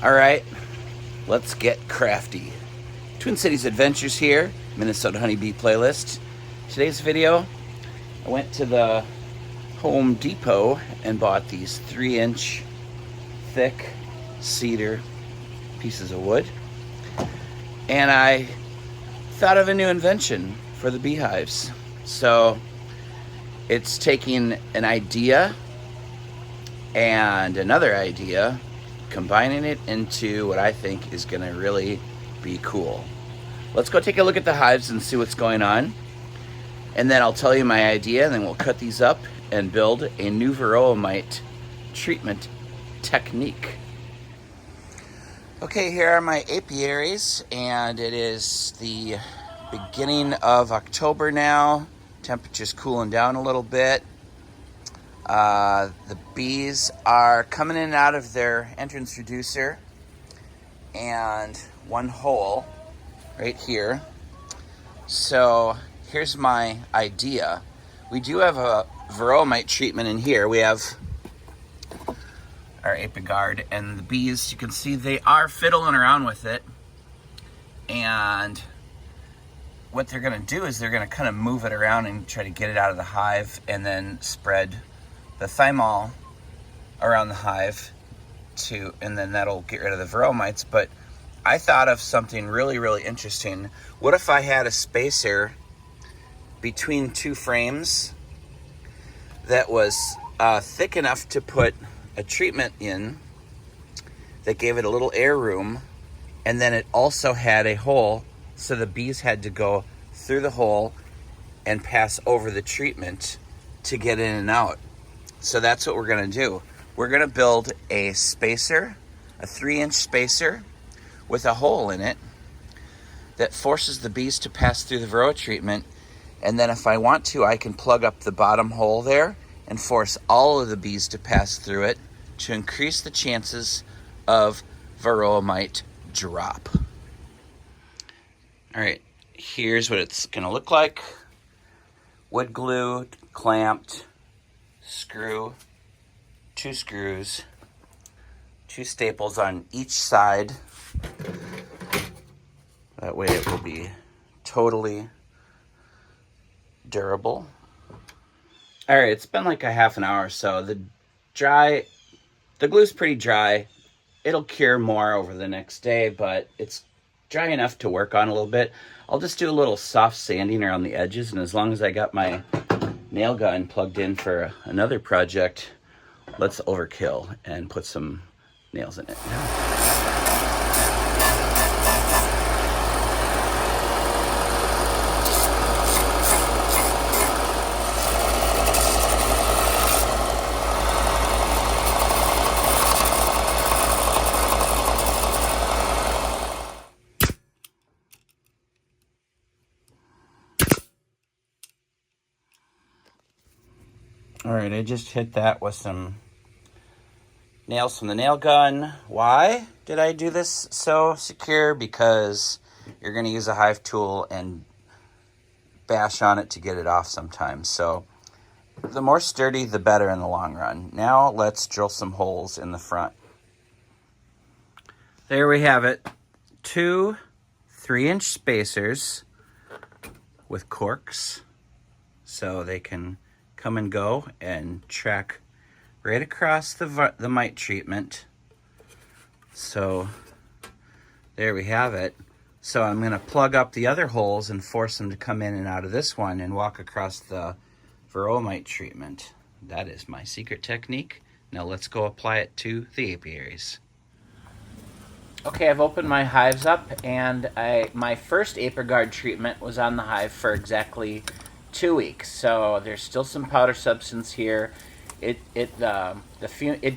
All right, let's get crafty. Twin Cities Adventures here, Minnesota Honeybee playlist. Today's video, I went to the Home Depot and bought these 3-inch thick cedar pieces of wood. And I thought of a new invention for the beehives. So it's taking an idea and another idea, combining it into what I think is going to really be cool. Let's go take a look at the hives and see what's going on. And then I'll tell you my idea, and then we'll cut these up and build a new Varroa Mite treatment technique. Okay, here are my apiaries, and it is the beginning of October now. Temperature's cooling down a little bit. The bees are coming in and out of their entrance reducer, and one hole right here. So here's my idea. We do have a Varroa Mite treatment in here. We have our apiguard, and the bees, you can see they are fiddling around with it. And what they're going to do is they're going to kind of move it around and try to get it out of the hive, and then spread the Thyme Oil around the hive and then that'll get rid of the Varroa mites. But I thought of something really interesting. What if I had a spacer between two frames that was thick enough to put a treatment in that gave it a little air room, and then it also had a hole so the bees had to go through the hole and pass over the treatment to get in and out. So that's what we're gonna do. We're gonna build a spacer, a 3-inch spacer with a hole in it that forces the bees to pass through the Varroa treatment. And then if I want to, I can plug up the bottom hole there and force all of the bees to pass through it to increase the chances of Varroa Mite drop. All right, here's what it's gonna look like. Wood glue, clamped, screw, 2 screws, 2 staples on each side. That way it will be totally durable. All right, it's been like a half an hour or so. The glue's pretty dry. It'll cure more over the next day, but it's dry enough to work on a little bit. I'll just do a little soft sanding around the edges, and as long as I got my nail gun plugged in for another project, let's overkill and put some nails in it. All right, I just hit that with some nails from the nail gun. Why did I do this so secure? Because you're going to use a hive tool and bash on it to get it off sometimes. So the more sturdy, the better in the long run. Now let's drill some holes in the front. There we have it. 2 3-inch spacers with corks so they can come and go and track right across the mite treatment. So there we have it. So I'm going to plug up the other holes and force them to come in and out of this one and walk across the Varroa Mite treatment. That is my secret technique. Now let's go apply it to the apiaries. Okay, I've opened my hives up, and my first apiguard treatment was on the hive for exactly 2 weeks. So there's still some powder substance here. It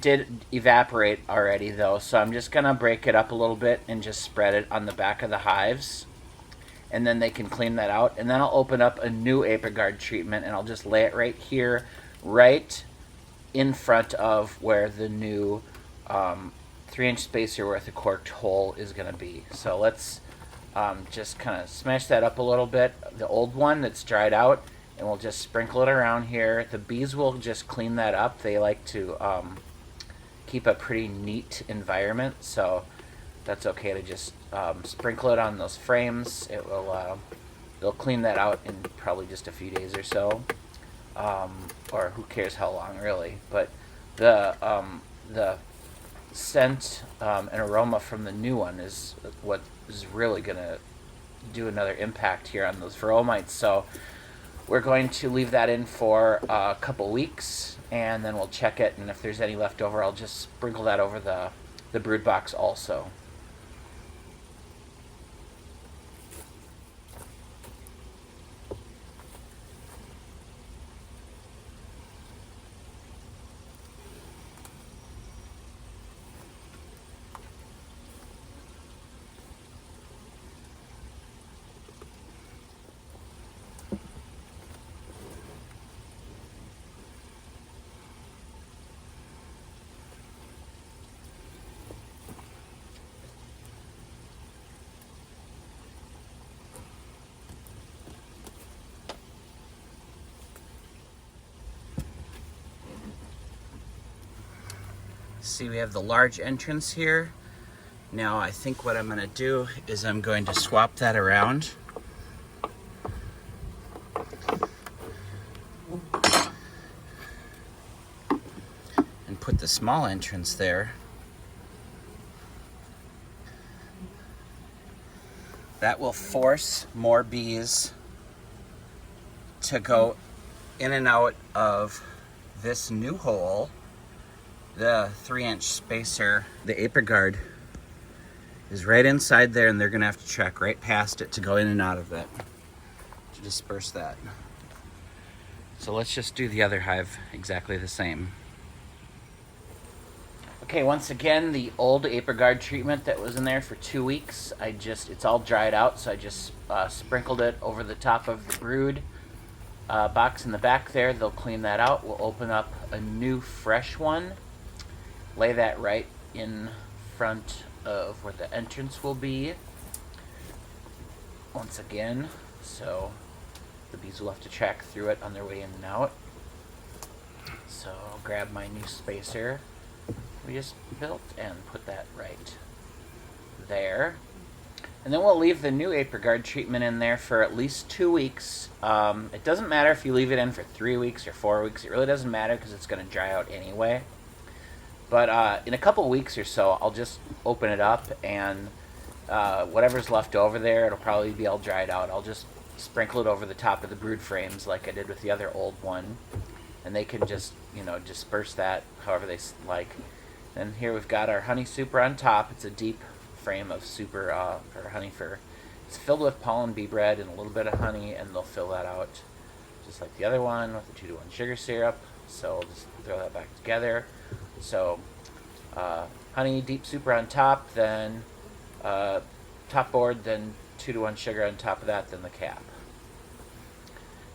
did evaporate already though, so I'm just gonna break it up a little bit and just spread it on the back of the hives, and then they can clean that out. And then I'll open up a new apiguard treatment, and I'll just lay it right here, right in front of where the new 3-inch spacer with a corked hole is gonna be. So let's just kind of smash that up a little bit, the old one that's dried out, and we'll just sprinkle it around here. The bees will just clean that up. They like to keep a pretty neat environment, so that's okay to just sprinkle it on those frames. It'll clean that out in probably just a few days or so, or who cares how long, really. But the scent and aroma from the new one is what is really going to do another impact here on those Varroa mites. So we're going to leave that in for a couple weeks, and then we'll check it, and if there's any left over, I'll just sprinkle that over the brood box also. See, we have the large entrance here. Now I think what I'm going to do is I'm going to swap that around. And put the small entrance there. That will force more bees to go in and out of this new hole. The 3-inch spacer, the apiguard, is right inside there, and they're gonna have to track right past it to go in and out of it to disperse that. So let's just do the other hive exactly the same. Okay, once again, the old apiguard treatment that was in there for 2 weeks, it's all dried out, so I just sprinkled it over the top of the brood box in the back there. They'll clean that out. We'll open up a new fresh one, lay that right in front of where the entrance will be once again, so the bees will have to track through it on their way in and out. So I'll grab my new spacer we just built and put that right there, and then we'll leave the new apiguard treatment in there for at least 2 weeks. It doesn't matter if you leave it in for 3 weeks or 4 weeks. It really doesn't matter because it's going to dry out anyway. But in a couple weeks or so, I'll just open it up, and whatever's left over there, it'll probably be all dried out. I'll just sprinkle it over the top of the brood frames like I did with the other old one, and they can just, disperse that however they like. And here we've got our honey super on top. It's a deep frame of super or honey fur. It's filled with pollen bee bread and a little bit of honey, and they'll fill that out just like the other one with the 2-to-1 sugar syrup. So we'll just throw that back together. So honey, deep super on top, then top board, then 2-to-1 sugar on top of that, then the cap.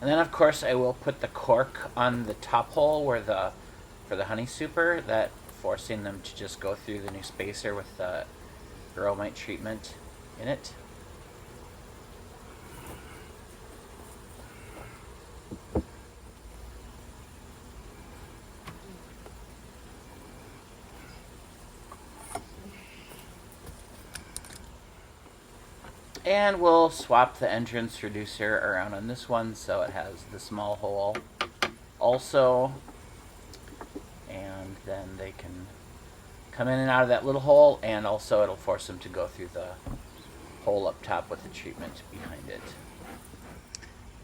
And then of course I will put the cork on the top hole for the honey super, that forcing them to just go through the new spacer with the Varroa mite treatment in it. And we'll swap the entrance reducer around on this one so it has the small hole also. And then they can come in and out of that little hole, and also it'll force them to go through the hole up top with the treatment behind it.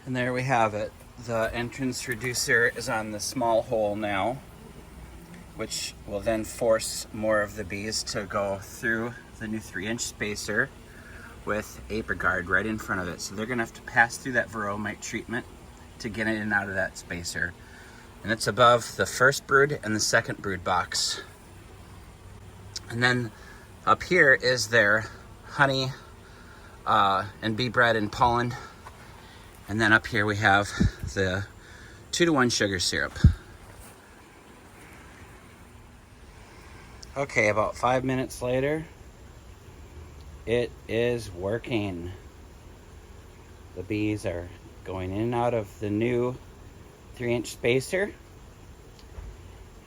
And there we have it. The entrance reducer is on the small hole now, which will then force more of the bees to go through the new 3-inch spacer with apiguard right in front of it. So they're gonna have to pass through that Varroa mite treatment to get in and out of that spacer. And it's above the first brood and the second brood box. And then up here is their honey and bee bread and pollen. And then up here we have the 2-to-1 sugar syrup. Okay, about 5 minutes later, it is working. The bees are going in and out of the new 3-inch spacer.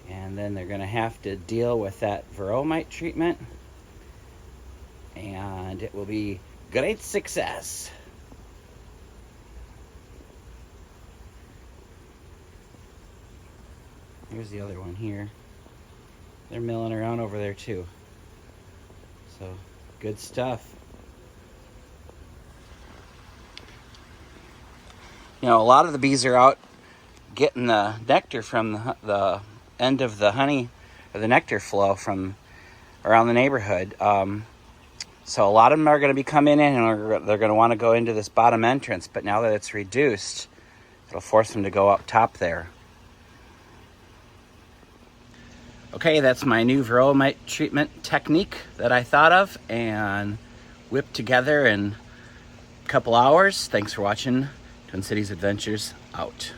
And then they're going to have to deal with that Varroa Mite treatment. And it will be great success. Here's the other one here. They're milling around over there too. So, good stuff. You know, a lot of the bees are out getting the nectar from the end of the honey, or the nectar flow from around the neighborhood. So a lot of them are going to be coming in and they're going to want to go into this bottom entrance, but now that it's reduced, it'll force them to go up top there. Okay, that's my new Varroa Mite treatment technique that I thought of and whipped together in a couple hours. Thanks for watching. Twin Cities Adventures out.